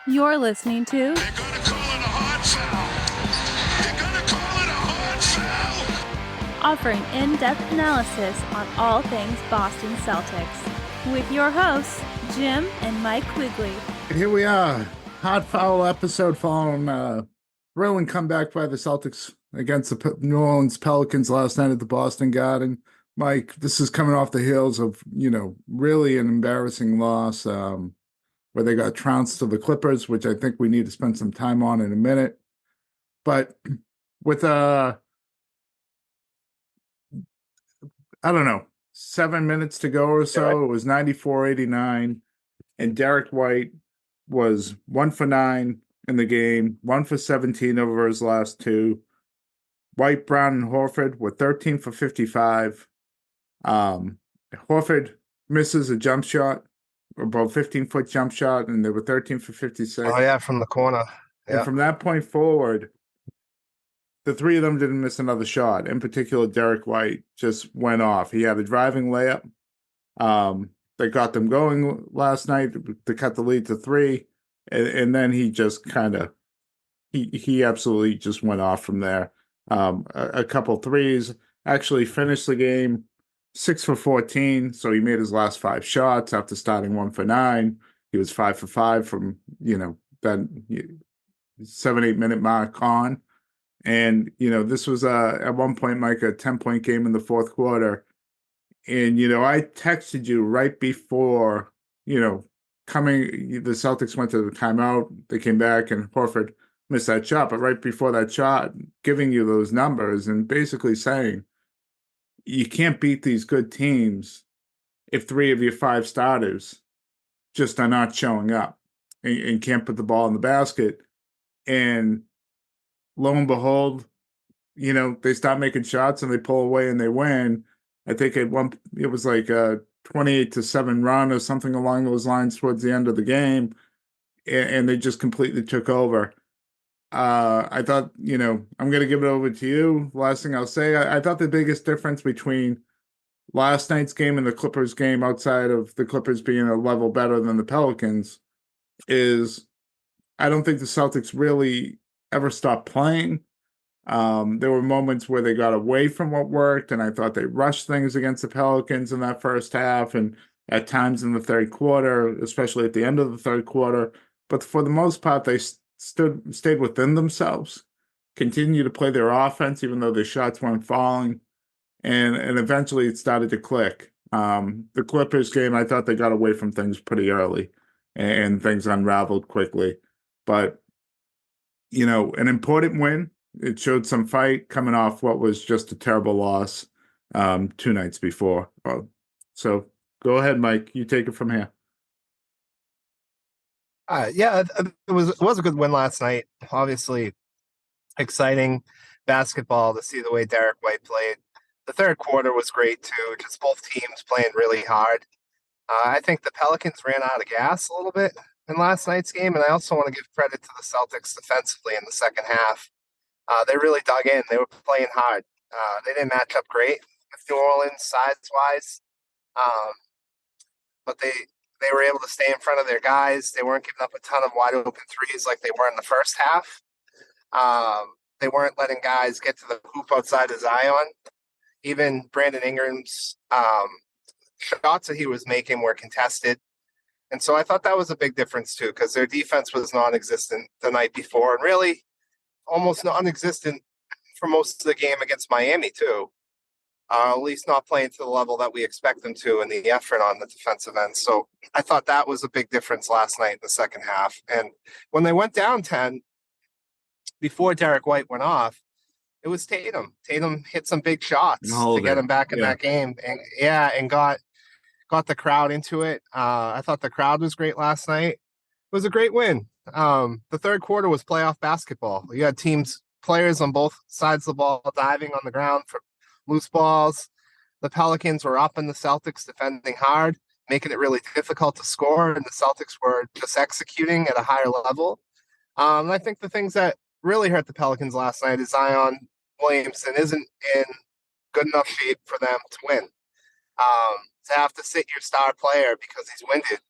You're listening to They're gonna call it a hard foul. They're gonna call it a hard foul. offering in-depth analysis on all things Boston Celtics with your hosts, Jim and Mike Quigley. And here we are, hard foul episode following thrilling comeback by the Celtics against the New Orleans Pelicans last night at the Boston Garden. Mike, this is coming off the heels of, really an embarrassing loss where they got trounced to the Clippers, which I think we need to spend some time on in a minute. But with, 7 minutes to go or so, it was 94-89, and Derek White was 1 for 9 in the game, 1 for 17 over his last two. White, Brown, and Horford were 13 for 55. Horford misses a jump shot, about 15-foot jump shot, and they were 13 for 56. Oh, yeah, from the corner. And from that point forward, the three of them didn't miss another shot. In particular, Derek White just went off. He had a driving layup that got them going last night to cut the lead to 3. And then he just he absolutely just went off from there. A couple threes, actually finished the game 6 for 14. So he made his last 5 shots after starting 1 for 9. He was 5 for 5 from, that 7-8 minute mark on. And, this was at one point, Mike, a 10-point game in the fourth quarter. And, I texted you right before, the Celtics went to the timeout. They came back and Horford missed that shot. But right before that shot, giving you those numbers and basically saying, you can't beat these good teams if 3 of your 5 starters just are not showing up and can't put the ball in the basket. And lo and behold, they stop making shots and they pull away and they win. I think it was like a 28-7 run or something along those lines towards the end of the game, and they just completely took over. I thought, I'm going to give it over to you. Last thing I'll say, I thought the biggest difference between last night's game and the Clippers game, outside of the Clippers being a level better than the Pelicans, is I don't think the Celtics really ever stopped playing. There were moments where they got away from what worked, and I thought they rushed things against the Pelicans in that first half and at times in the third quarter, especially at the end of the third quarter. But for the most part, they stayed within themselves, continued to play their offense, even though their shots weren't falling. And eventually it started to click. The Clippers game, I thought they got away from things pretty early and things unraveled quickly. But, an important win. It showed some fight coming off what was just a terrible loss 2 nights before. So go ahead, Mike. You take it from here. It was a good win last night. Obviously, exciting basketball to see the way Derek White played. The third quarter was great too. Just both teams playing really hard. I think the Pelicans ran out of gas a little bit in last night's game, and I also want to give credit to the Celtics defensively in the second half. They really dug in. They were playing hard. They didn't match up great with New Orleans size-wise, but they were able to stay in front of their guys. They weren't giving up a ton of wide-open threes like they were in the first half. They weren't letting guys get to the hoop outside of Zion. Even Brandon Ingram's shots that he was making were contested. And so I thought that was a big difference, too, because their defense was non-existent the night before and really almost non-existent for most of the game against Miami, too. At least not playing to the level that we expect them to in the effort on the defensive end. So I thought that was a big difference last night in the second half. And when they went down 10, before Derek White went off, it was Tatum. Tatum hit some big shots to get him back in that game. And got the crowd into it. I thought the crowd was great last night. It was a great win. The third quarter was playoff basketball. You had players on both sides of the ball diving on the ground for loose balls. The Pelicans were up in the Celtics defending hard, making it really difficult to score, and the Celtics were just executing at a higher level. And I think the things that really hurt the Pelicans last night is Zion Williamson isn't in good enough shape for them to win. To have to sit your star player because he's winded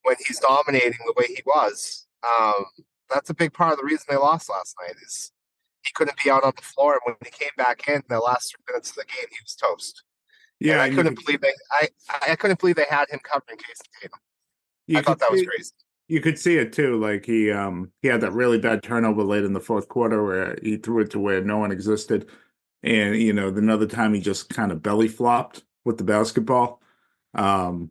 when he's dominating the way he was Um, that's a big part of the reason they lost last night is he couldn't be out on the floor, and when he came back in the last 3 minutes of the game, he was toast. And Yeah, I and you couldn't could believe I couldn't believe they had him covering Jason Tatum. I you thought could that was see crazy. you could see it too. Like he had that really bad turnover late in the fourth quarter where he threw it to where no one existed, and another time he just kind of belly flopped with the basketball. Um,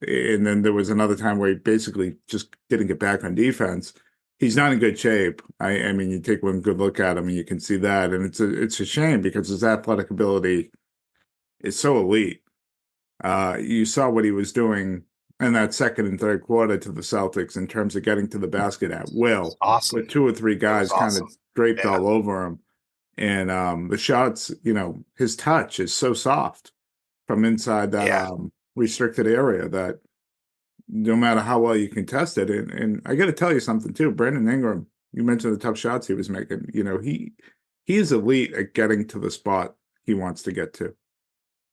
and then there was another time where he basically just didn't get back on defense. He's not in good shape. I mean, you take one good look at him and you can see that, and it's a shame because his athletic ability is so elite. You saw what he was doing in that second and third quarter to the Celtics in terms of getting to the basket at will, Awesome. with two or three It was guys kind of awesome. draped Yeah. all over him. And the shots, his touch is so soft from inside that Yeah. restricted area that no matter how well you contest it, and I got to tell you something too, Brandon Ingram. You mentioned the tough shots he was making. He is elite at getting to the spot he wants to get to.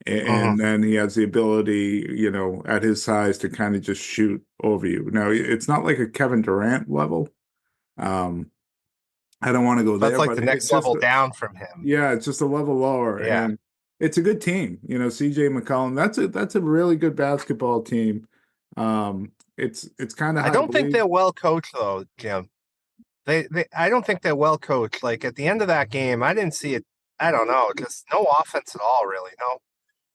And Mm-hmm. then he has the ability, at his size to kind of just shoot over you. Now, it's not like a Kevin Durant level. Um, I don't want to go But it's there, like but the it's next just, level down from him. yeah, it's just a level lower, Yeah. and it's a good team. CJ McCollum, that's a really good basketball team. It's kind of I hard to don't think believe. they're well coached though, Jim. They I don't think they're well coached. Like at the end of that game, I didn't see it. I don't know, just no offense at all, really. No.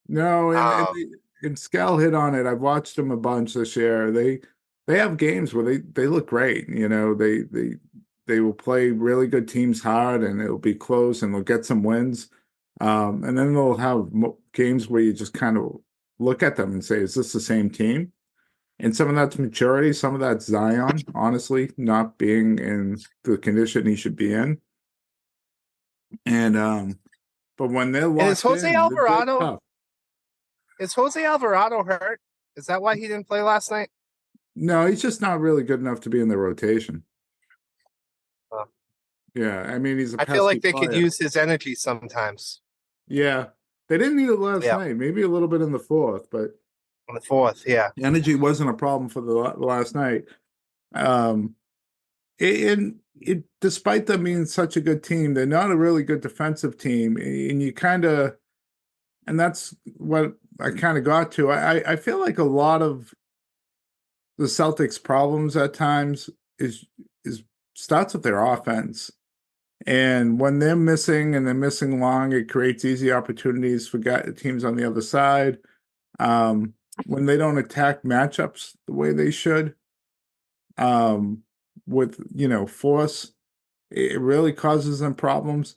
No, and Um, and Scal hit on it. I've watched them a bunch this year. They have games where they look great. They will play really good teams hard, and it'll be close, and they'll get some wins. And then they'll have games where you just kind of look at them and say, "Is this the same team?" And some of that's maturity, some of that's Zion, honestly, not being in the condition he should be in. And but when they're and is locked Jose in, they're Alvarado tough. is Jose Alvarado hurt? Is that why he didn't play last night? No, he's just not really good enough to be in the rotation. Uh, Yeah, I mean, he's a I feel pesky like they could player. use his energy sometimes. Yeah, they didn't need it last Yeah, night. Maybe a little bit in the fourth, but on the fourth. Yeah. energy wasn't a problem for the last night. Um, despite them being such a good team, they're not a really good defensive team, and and that's what I kind of got to. I feel like a lot of the Celtics' problems at times is starts with their offense. And when they're missing and they're missing long, it creates easy opportunities for teams on the other side. When they don't attack matchups the way they should, with force, it really causes them problems.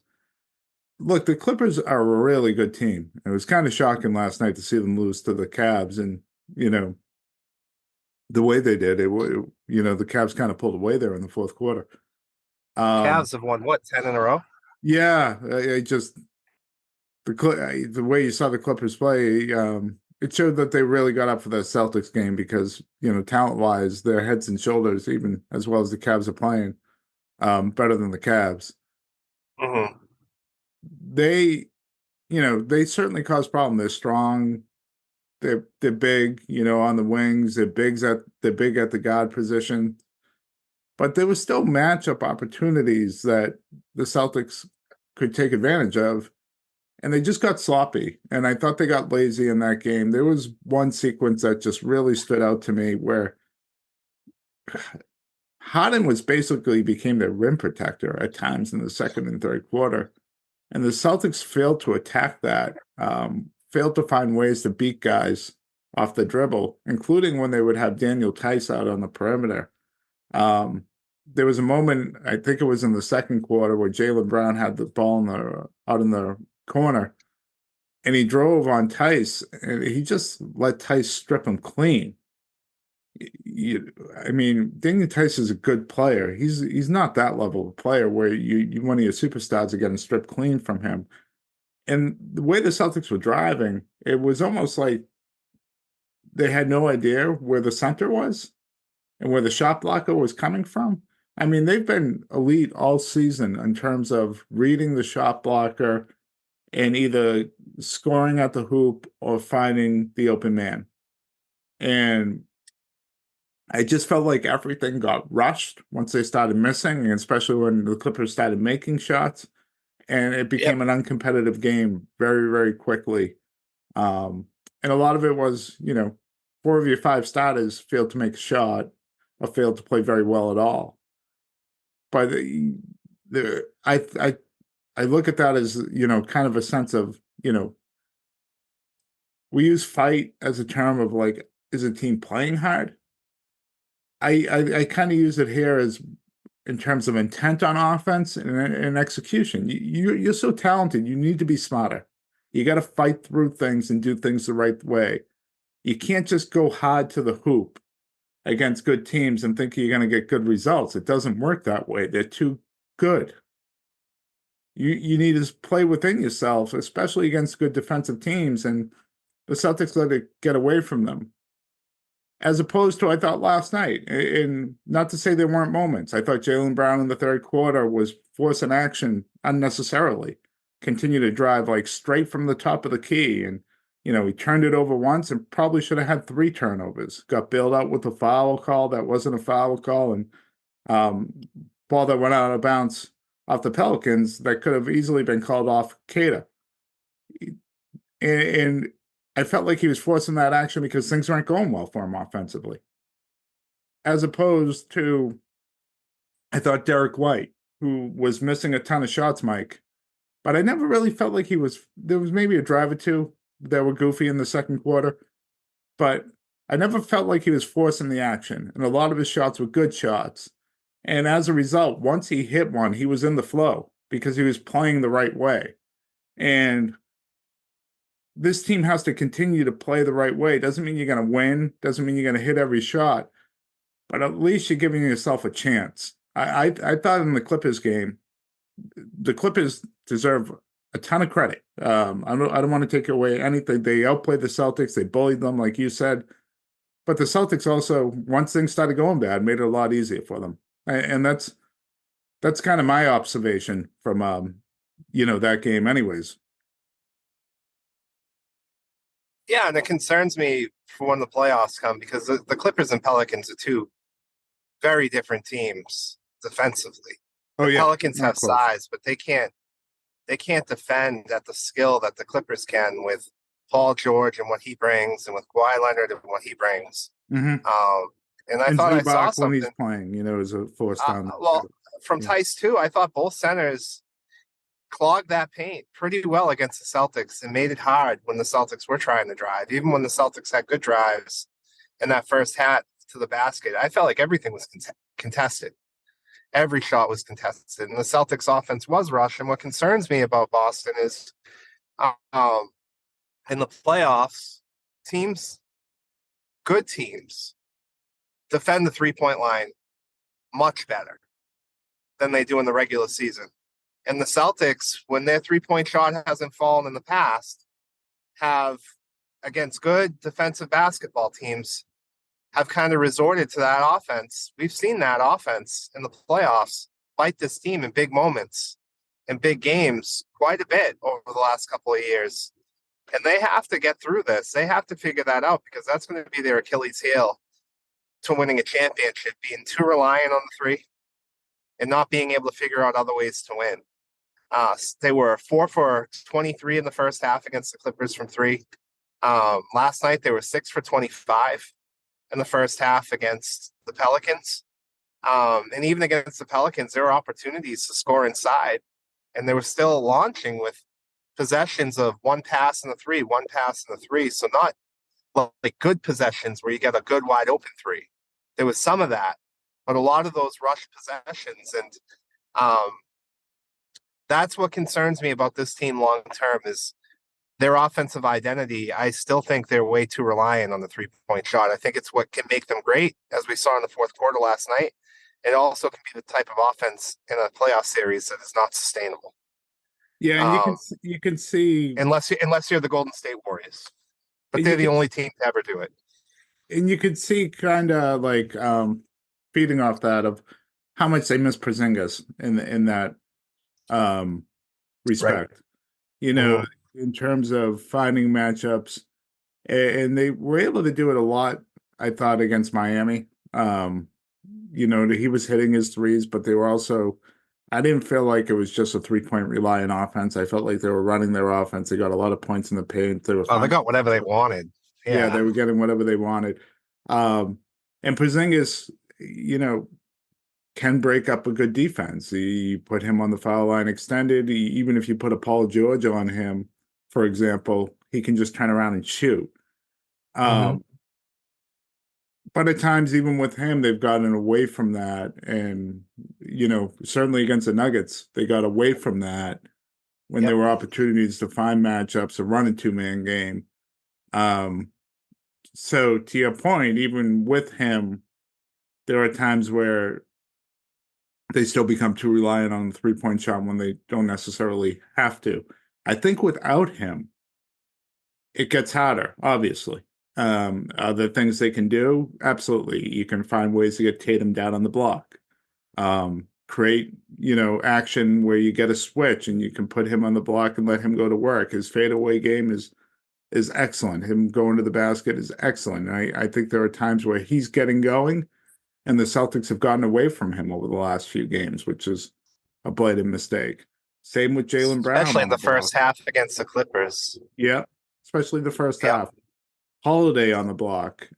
Look, the Clippers are a really good team. It was kind of shocking last night to see them lose to the Cavs, and the way they did the Cavs kind of pulled away there in the fourth quarter. Cavs have won what, 10 in a row? Yeah, I just the way you saw the Clippers play, it showed that they really got up for the Celtics game because talent wise, they're heads and shoulders, even as well as the Cavs are playing, better than the Cavs. Mm-hmm. They, they certainly cause problem. They're strong. They're big, on the wings. They're big at the guard position. But there was still matchup opportunities that the Celtics could take advantage of. And they just got sloppy. And I thought they got lazy in that game. There was one sequence that just really stood out to me where Harden was basically became their rim protector at times in the second and third quarter. And the Celtics failed to attack that, failed to find ways to beat guys off the dribble, including when they would have Daniel Tice out on the perimeter. There was a moment, I think it was in the second quarter, where Jaylen Brown had the ball out in the corner, and he drove on Tice, and he just let Tice strip him clean. I mean, Daniel Tice is a good player. He's not that level of player where you one of your superstars are getting stripped clean from him. And the way the Celtics were driving, it was almost like they had no idea where the center was and where the shot blocker was coming from. I mean, they've been elite all season in terms of reading the shot blocker and either scoring at the hoop or finding the open man. And I just felt like everything got rushed once they started missing, and especially when the Clippers started making shots, and it Yep. became an uncompetitive game very, very quickly. And a lot of it was, four of your five starters failed to make a shot or failed to play very well at all. But I look at that as, kind of a sense of, we use fight as a term of like, is a team playing hard? I kind of use it here as in terms of intent on offense and execution. You're so talented. You need to be smarter. You got to fight through things and do things the right way. You can't just go hard to the hoop against good teams and think you're going to get good results. It doesn't work that way. They're too good. You need to play within yourself, especially against good defensive teams. And the Celtics let it get away from them. As opposed to, I thought last night, and not to say there weren't moments. I thought Jaylen Brown in the third quarter was forcing action unnecessarily. Continue to drive like straight from the top of the key. And, he turned it over once and probably should have had 3 turnovers. Got bailed out with a foul call that wasn't a foul call. And ball that went out of bounds off the Pelicans that could have easily been called off Cada. And I felt like he was forcing that action because things weren't going well for him offensively. As opposed to, I thought Derek White, who was missing a ton of shots, Mike, but I never really felt like there was maybe a drive or two that were goofy in the second quarter, but I never felt like he was forcing the action. And a lot of his shots were good shots. And as a result, once he hit one, he was in the flow because he was playing the right way. And this team has to continue to play the right way. Doesn't mean you're going to win. Doesn't mean you're going to hit every shot. But at least you're giving yourself a chance. I thought in the Clippers game, the Clippers deserve a ton of credit. I don't want to take away anything. They outplayed the Celtics. They bullied them, like you said. But the Celtics also, once things started going bad, made it a lot easier for them. And that's kind of my observation from that game, anyways. Yeah, and it concerns me for when the playoffs come because the Clippers and Pelicans are two very different teams defensively. Oh, The yeah. Pelicans Not have close. size, but they can't defend at the skill that the Clippers can with Paul George and what he brings, and with Kawhi Leonard and what he brings. Mm-hmm. And I And thought I saw Zubac when he's something. playing, is a force down. Well, from Yeah. Tice too, I thought both centers clogged that paint pretty well against the Celtics and made it hard when the Celtics were trying to drive. Even when the Celtics had good drives in that first hat to the basket, I felt like everything was contested. Every shot was contested, and the Celtics offense was rushed. And what concerns me about Boston is in the playoffs, good teams, defend the 3-point line much better than they do in the regular season. And the Celtics, when their 3-point shot hasn't fallen in the past, have, against good defensive basketball teams, have kind of resorted to that offense. We've seen that offense in the playoffs fight this team in big moments, in big games, quite a bit over the last couple of years. And they have to get through this. They have to figure that out because that's going to be their Achilles heel to winning a championship, being too reliant on the 3 and not being able to figure out other ways to win. They were 4 for 23 in the first half against the Clippers from 3. Last night, they were 6 for 25 in the first half against the Pelicans. And even against the Pelicans, there were opportunities to score inside. And they were still launching with possessions of one pass in the 3, one pass in the 3. So not like good possessions where you get a good wide open 3. There was some of that, but a lot of those rush possessions. And that's what concerns me about this team long term is their offensive identity. I still think they're way too reliant on the 3-point shot. I think it's what can make them great, as we saw in the fourth quarter last night. It also can be the type of offense in a playoff series that is not sustainable. Yeah, and you can see unless you're the Golden State Warriors, but they're the only team to ever do it. And you could see kind of like feeding off that of how much they miss Porzingis in that respect. Right. In terms of finding matchups, and they were able to do it a lot, I thought, against Miami. He was hitting his threes, but they were also, I didn't feel like it was just a 3-point reliant offense. I felt like they were running their offense. They got a lot of points in the paint. They were They got whatever they wanted. Yeah, Yeah. they were getting whatever they wanted. And Porzingis, can break up a good defense. You put him on the foul line extended. Even if you put a Paul George on him, for example, he can just turn around and shoot. But at times, even with him, they've gotten away from that. And, certainly against the Nuggets, they got away from that when there were opportunities to find matchups or run a 2-man game. So to your point, even with him, there are times where they still become too reliant on the 3-point shot when they don't necessarily have to. I think without him, it gets harder, obviously. Are there things they can do? Absolutely. You can find ways to get Tatum down on the block. Create, action where you get a switch and you can put him on the block and let him go to work. His fadeaway game is excellent. Him going to the basket is excellent. I think there are times where he's getting going and the Celtics have gotten away from him over the last few games, which is a blatant mistake. Same with Jaylen Brown. Especially in the first half against the Clippers. Yeah, especially the first half. Holiday on the block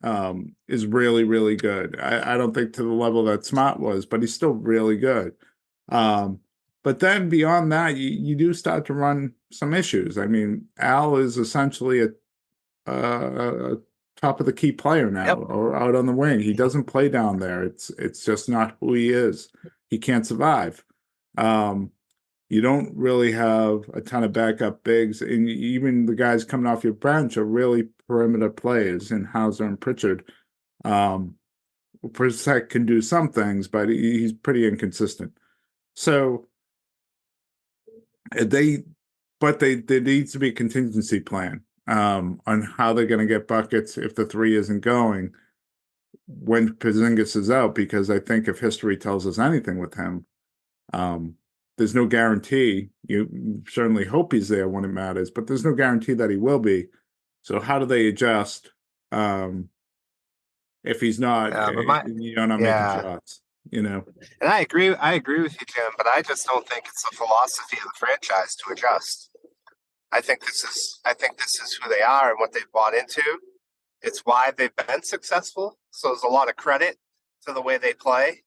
is really, really good. I don't think to the level that Smart was, but he's still really good. But then beyond that, you do start to run some issues. I mean, Al is essentially a top of the key player now, or out on the wing. He doesn't play down there. It's just not who he is. He can't survive. You don't really have a ton of backup bigs, and even the guys coming off your bench are really perimeter players in Hauser and Pritchard. Brissett can do some things, but he's pretty inconsistent. So there needs to be a contingency plan on how they're going to get buckets if the 3 isn't going when Porzingis is out, because I think if history tells us anything with him, there's no guarantee. You certainly hope he's there when it matters, but there's no guarantee that he will be. So how do they adjust if he's not? You're not making shots. And I agree with you, Jim, but I just don't think it's the philosophy of the franchise to adjust. I think this is who they are and what they've bought into. It's why they've been successful. So there's a lot of credit to the way they play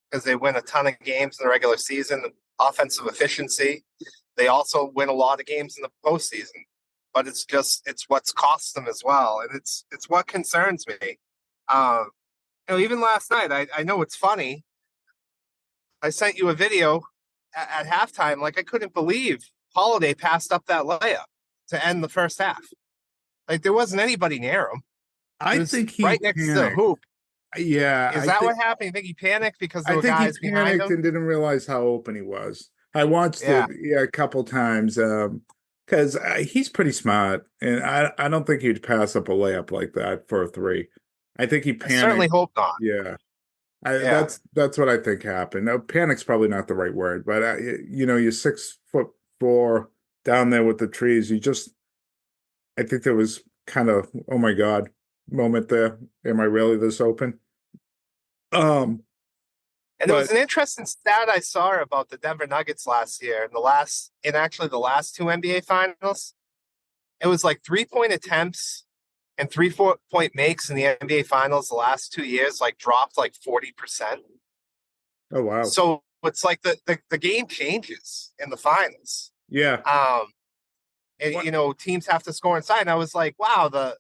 because they win a ton of games in the regular season, offensive efficiency. They also win a lot of games in the postseason, but it's what's cost them as well. And it's what concerns me. Even last night, I know it's funny. I sent you a video at halftime. Like I couldn't believe Holiday passed up that layup to end the first half. Like there wasn't anybody near him. I think he right next to the hoop. Yeah. Is that what happened? You think he panicked because there were guys behind him? And didn't realize how open he was. I watched it a couple times because he's pretty smart, and I don't think he'd pass up a layup like that for a 3. I think he panicked. I certainly hope not. Yeah. That's what I think happened. No, panic's probably not the right word, but you're 6'4" down there with the trees. I think there was kind of, oh my God, moment there. Am I really this open? And there was an interesting stat I saw about the Denver Nuggets last year in the last 2 NBA finals. It was like 3-point attempts and 3-point makes in the NBA finals the last 2 years, like dropped like 40%. Oh, wow. So it's like the game changes in the finals. Yeah. And, teams have to score inside. And I was like, wow, the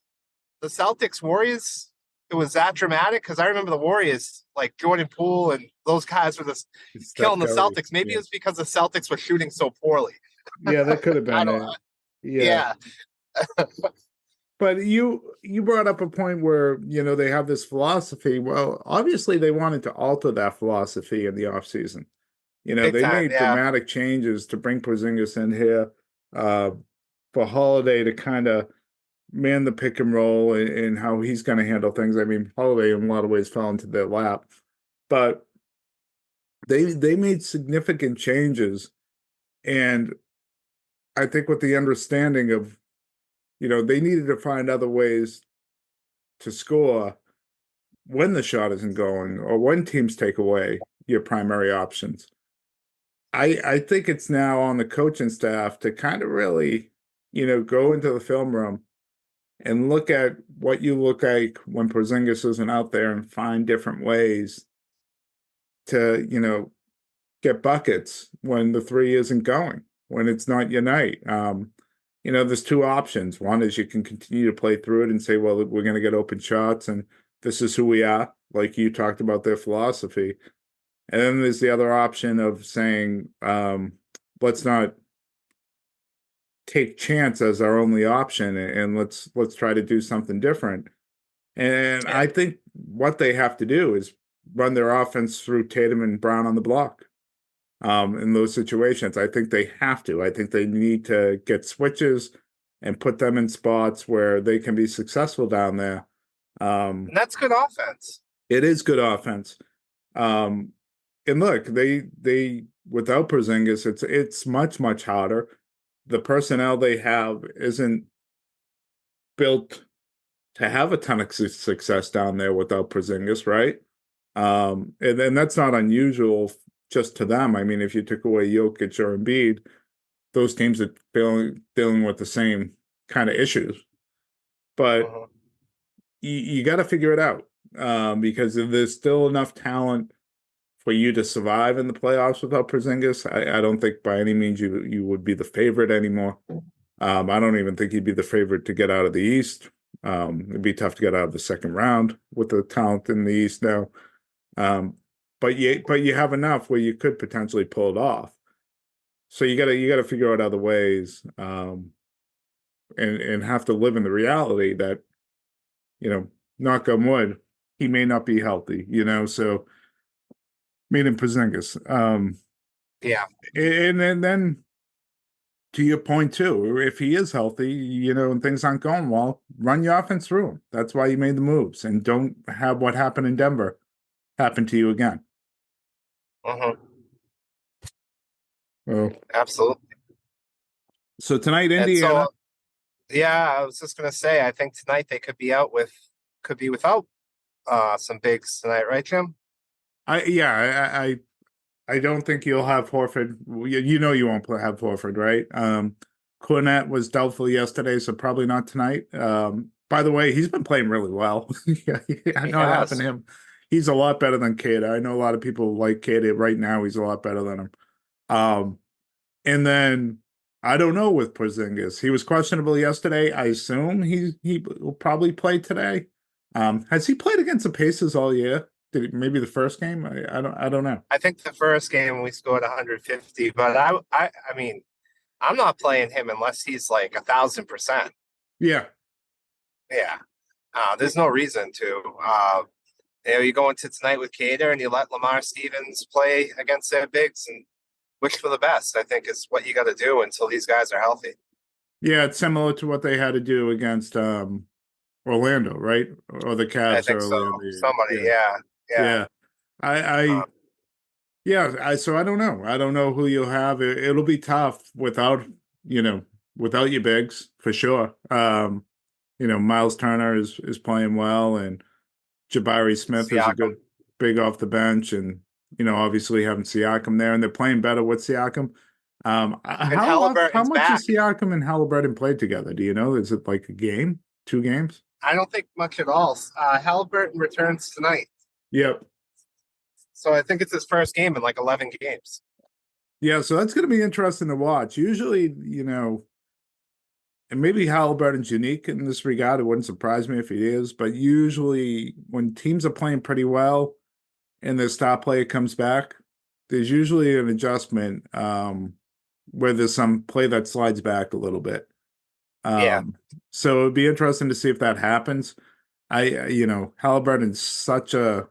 Celtics Warriors, it was that dramatic. Cause I remember the Warriors, like Jordan Poole and those guys were just killing the Celtics. Maybe it was because the Celtics were shooting so poorly. Yeah, that could have been it. Yeah. But you brought up a point where, they have this philosophy. Well, obviously they wanted to alter that philosophy in the offseason. They made dramatic changes to bring Porzingis in here for Holiday to kind of man the pick and roll and how he's going to handle things. I mean, Holiday in a lot of ways fell into their lap, but they made significant changes. And I think with the understanding of, they needed to find other ways to score when the shot isn't going or when teams take away your primary options. I think it's now on the coaching staff to kind of really, go into the film room and look at what you look like when Porzingis isn't out there and find different ways to, get buckets when the three isn't going, when it's not your night. There's two options. One is you can continue to play through it and say, well, we're going to get open shots and this is who we are, like you talked about their philosophy. And then there's the other option of saying, let's not take chance as our only option and let's try to do something different. And I think what they have to do is run their offense through Tatum and Brown on the block. In those situations, I think they have to. I think they need to get switches and put them in spots where they can be successful down there. And that's good offense. It is good offense. And look, they without Porzingis, it's much harder. The personnel they have isn't built to have a ton of success down there without Porzingis, right? And that's not unusual just to them. I mean, if you took away Jokic or Embiid, those teams are dealing with the same kind of issues. But you got to figure it out because there's still enough talent for you to survive in the playoffs without Porzingis. I don't think by any means you would be the favorite anymore. I don't even think you'd be the favorite to get out of the East. It'd be tough to get out of the second round with the talent in the East now. But you have enough where you could potentially pull it off. So you gotta figure out other ways, and have to live in the reality that, knock on wood, he may not be healthy. So meaning Porzingis. Yeah, and then to your point too, if he is healthy, and things aren't going well, run your offense through him. That's why you made the moves, and don't have what happened in Denver happen to you again. Well, absolutely. So tonight, Indiana. I was just gonna say, I think tonight they could be without some bigs tonight, right, Jim? I don't think you'll have Horford. You won't have Horford, right? Cornette was doubtful yesterday, so probably not tonight. By the way, he's been playing really well. I know it happened to him. He's a lot better than Kata. I know a lot of people like Kata right now. He's a lot better than him. And then I don't know with Porzingis. He was questionable yesterday. I assume he will probably play today. Has he played against the Pacers all year? Maybe the first game? I don't know. I think the first game we scored 150, but I mean, I'm not playing him unless he's like 1,000%. Yeah. Yeah. There's no reason to. You go into tonight with Cater and you let Lamar Stevens play against their bigs and wish for the best, I think is what you got to do until these guys are healthy. Yeah, it's similar to what they had to do against Orlando, right? Or the Cavs. I think so. Somebody, yeah. So I don't know. I don't know who you'll have. It'll be tough without your bigs for sure. Miles Turner is playing well, and Jabari Smith is a good big off the bench, and obviously having Siakam there, and they're playing better with Siakam. How much has Siakam and Halliburton played together? Do you know? Is it like a game, 2 games? I don't think much at all. Halliburton returns tonight. Yep. So I think it's his first game in like 11 games. Yeah, so that's going to be interesting to watch. Usually, and maybe Halliburton's unique in this regard. It wouldn't surprise me if he is. But usually when teams are playing pretty well and their star player comes back, there's usually an adjustment where there's some play that slides back a little bit. So it'd be interesting to see if that happens. Halliburton's such a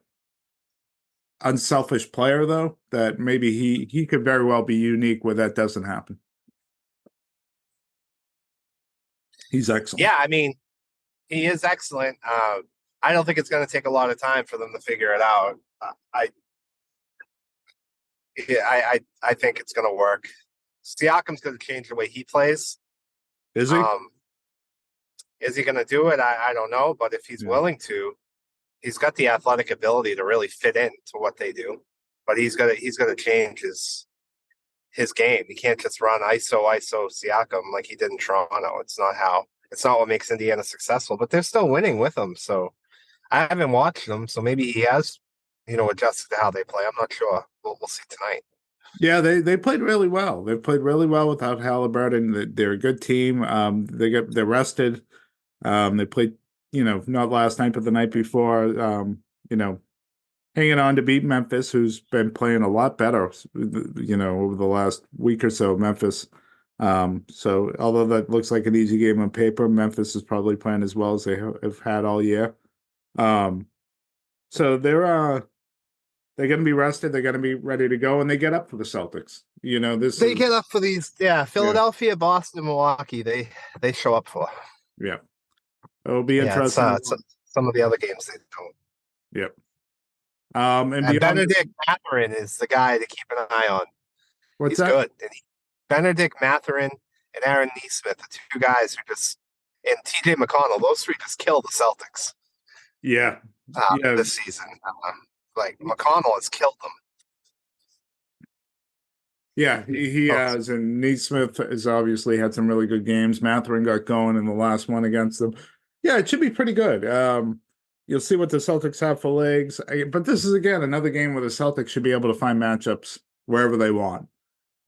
unselfish player, though, that maybe he could very well be unique where that doesn't happen. He's excellent. Yeah, I mean, he is excellent. I don't think it's going to take a lot of time for them to figure it out. I think it's going to work. Siakam's going to change the way he plays. Is he? Is he going to do it? I don't know, but if he's willing to, he's got the athletic ability to really fit into what they do, but he's gonna change his game. He can't just run ISO Siakam like he did in Toronto. It's not what makes Indiana successful, but they're still winning with him. So I haven't watched them, so maybe he has, adjusted to how they play. I'm not sure. We'll see tonight. Yeah, they played really well. They played really well without Halliburton. They're a good team. They're rested. They played, not last night, but the night before. Hanging on to beat Memphis, who's been playing a lot better, over the last week or so. Memphis. So although that looks like an easy game on paper, Memphis is probably playing as well as they have had all year. So they're going to be rested. They're going to be ready to go, and they get up for the Celtics. Get up for these. Yeah, Philadelphia, Boston, Milwaukee. They show up for. Yeah, it'll be interesting. It's some of the other games they don't. Yep. And Benedict Mathurin is the guy to keep an eye on. He's good. And Benedict Mathurin and Aaron Nesmith, the two guys who and TJ McConnell, those three just killed the Celtics. Yeah. This season. McConnell has killed them. Yeah, he has, and Nesmith has obviously had some really good games. Mathurin got going in the last one against them. Yeah, it should be pretty good. You'll see what the Celtics have for legs. But this is, again, another game where the Celtics should be able to find matchups wherever they want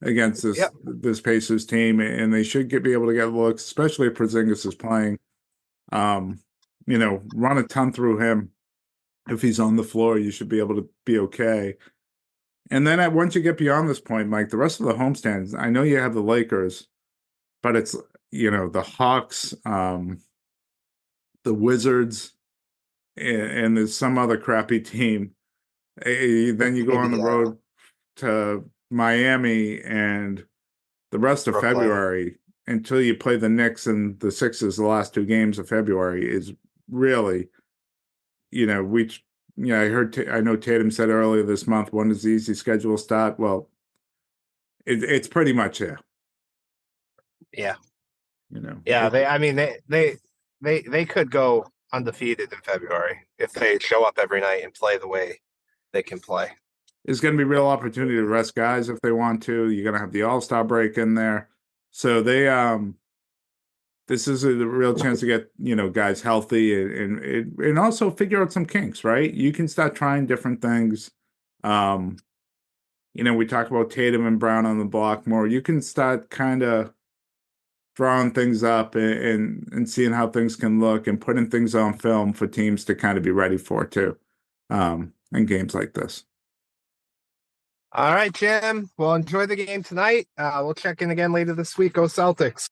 against this Pacers team, and they should be able to get looks, especially if Porzingis is playing. Run a ton through him. If he's on the floor, you should be able to be okay. And then once you get beyond this point, Mike, the rest of the homestands, I know you have the Lakers, but it's, the Hawks, the Wizards, and there's some other crappy team. Then you go on the road to Miami and the rest of Brooklyn. February until you play the Knicks and the Sixers the last 2 games of February is really, I know Tatum said earlier this month, when does the easy schedule start? Well, it's pretty much there. Yeah. They could go undefeated in February if they show up every night and play the way they can play. There's going to be real opportunity to rest guys if they want to. You're going to have the All-Star break in there. So this is a real chance to get, guys healthy and also figure out some kinks, right? You can start trying different things. We talk about Tatum and Brown on the block more. You can start kind of drawing things up and seeing how things can look and putting things on film for teams to kind of be ready for too, in games like this. All right, Jim. Well, enjoy the game tonight. We'll check in again later this week. Go Celtics.